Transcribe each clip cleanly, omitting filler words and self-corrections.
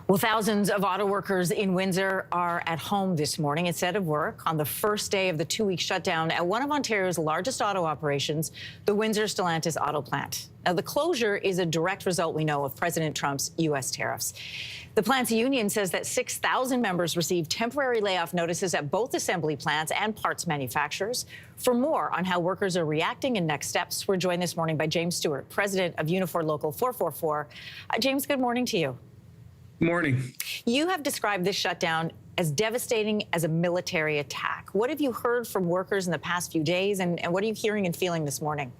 Well, thousands of auto workers in Windsor are at home this morning instead of work on the first day of the two-week shutdown at one of Ontario's largest auto operations, the Windsor Stellantis auto plant. Now, the closure is a direct result, we know, of President Trump's U.S. tariffs. The plant's union says that 6,000 members received temporary layoff notices at both assembly plants and parts manufacturers. For more on how workers are reacting and next steps, we're joined this morning by James Stewart, president of Unifor Local 444. James, good morning to you. Morning. You have described this shutdown as devastating as a military attack. What have you heard from workers in the past few days, and what are you hearing and feeling this morning?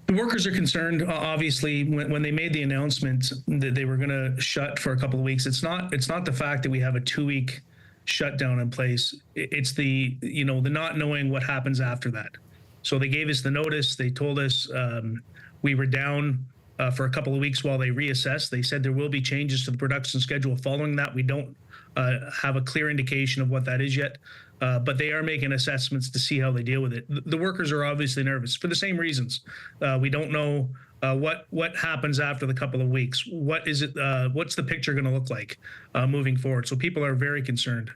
The workers are concerned, obviously, when they made the announcement that they were going to shut for a couple of weeks. It's not the fact that we have a 2-week shutdown in place. It's the not knowing what happens after that. So they gave us the notice. They told us we were down for a couple of weeks while they reassess. They said there will be changes to the production schedule following that. We don't have a clear indication of what that is yet, but they are making assessments to see how they deal with it. The workers are obviously nervous for the same reasons. We don't know what happens after the couple of weeks. What's the picture going to look like moving forward? So people are very concerned.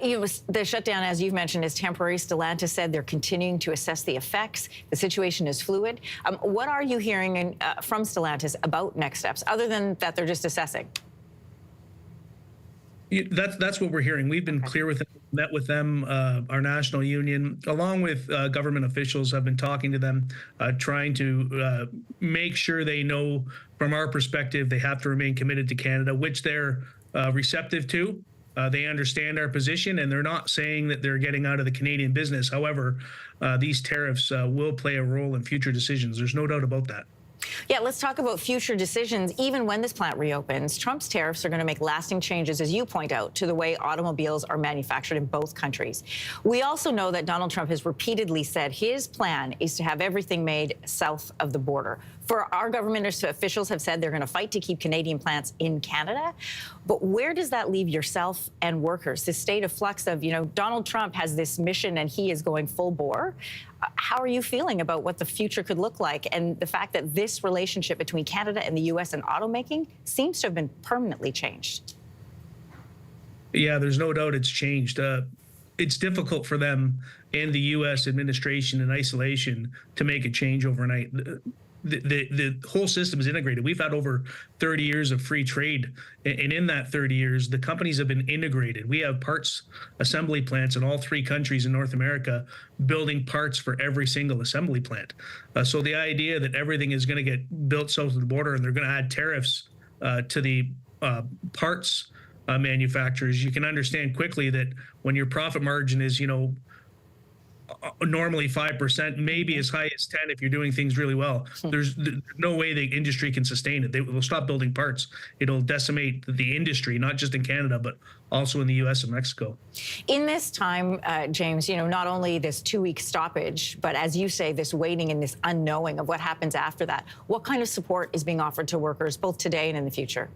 The shutdown, as you've mentioned, is temporary. Stellantis said they're continuing to assess the effects. The situation is fluid. What are you hearing from Stellantis about next steps, other than that they're just assessing? That's what we're hearing. We've been clear with them, met with them. Our national union, along with government officials, have been talking to them, trying to make sure they know from our perspective they have to remain committed to Canada, which they're receptive to. They understand our position, and they're not saying that they're getting out of the Canadian business. However, these tariffs will play a role in future decisions. There's no doubt about that. Yeah, let's talk about future decisions. Even when this plant reopens, Trump's tariffs are going to make lasting changes, as you point out, to the way automobiles are manufactured in both countries. We also know that Donald Trump has repeatedly said his plan is to have everything made south of the border. For our government officials have said they're going to fight to keep Canadian plants in Canada. But where does that leave yourself and workers? This state of flux of, Donald Trump has this mission and he is going full bore. How are you feeling about what the future could look like, and the fact that this relationship between Canada and the U.S. and automaking seems to have been permanently changed? Yeah, there's no doubt it's changed. It's difficult for them and the U.S. administration in isolation to make a change overnight. The whole system is integrated. We've had over 30 years of free trade, and in that 30 years, the companies have been integrated. We have parts assembly plants in all 3 countries in North America building parts for every single assembly plant. So the idea that everything is going to get built south of the border and they're going to add tariffs to the parts manufacturers, you can understand quickly that when your profit margin is, normally 5%, maybe as high as 10 if you're doing things really well. There's no way the industry can sustain it. They will stop building parts. It'll decimate the industry, not just in Canada, but also in the U.S. and Mexico. In this time, James, not only this 2-week stoppage, but as you say, this waiting and this unknowing of what happens after that, what kind of support is being offered to workers both today and in the future?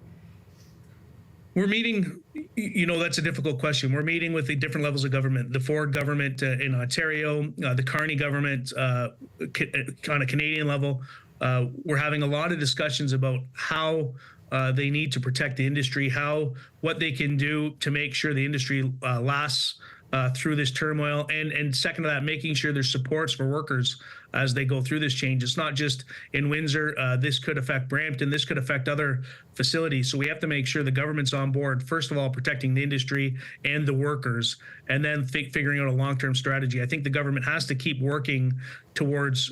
We're meeting, that's a difficult question. We're meeting with the different levels of government, the Ford government in Ontario, the Carney government on a Canadian level. We're having a lot of discussions about how they need to protect the industry, what they can do to make sure the industry lasts through this turmoil. And second to that, making sure there's supports for workers as they go through this change. It's not just in Windsor. This could affect Brampton. This could affect other facilities. So we have to make sure the government's on board, first of all, protecting the industry and the workers, and then figuring out a long-term strategy. I think the government has to keep working towards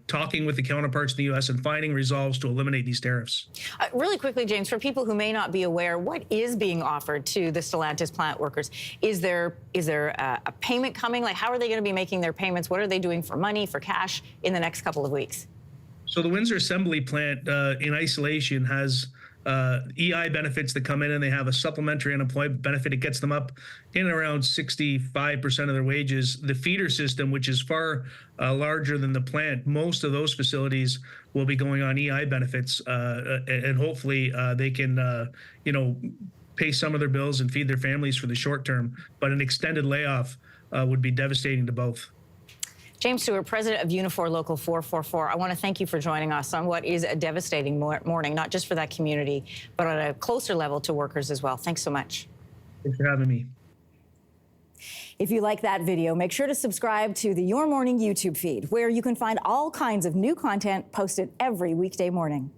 talking with the counterparts in the U.S. and finding resolves to eliminate these tariffs. Really quickly, James, for people who may not be aware, what is being offered to the Stellantis plant workers? Is there a payment coming? Like, how are they going to be making their payments? What are they doing for money, for cash in the next couple of weeks? So the Windsor assembly plant in isolation has EI benefits that come in, and they have a supplementary unemployment benefit. It gets them up in around 65% of their wages. The feeder system, which is far larger than the plant, most of those facilities will be going on EI benefits, and hopefully they can, pay some of their bills and feed their families for the short term. But an extended layoff would be devastating to both. James Stewart, president of Unifor Local 444, I want to thank you for joining us on what is a devastating morning, not just for that community, but on a closer level to workers as well. Thanks so much. Thanks for having me. If you like that video, make sure to subscribe to the Your Morning YouTube feed, where you can find all kinds of new content posted every weekday morning.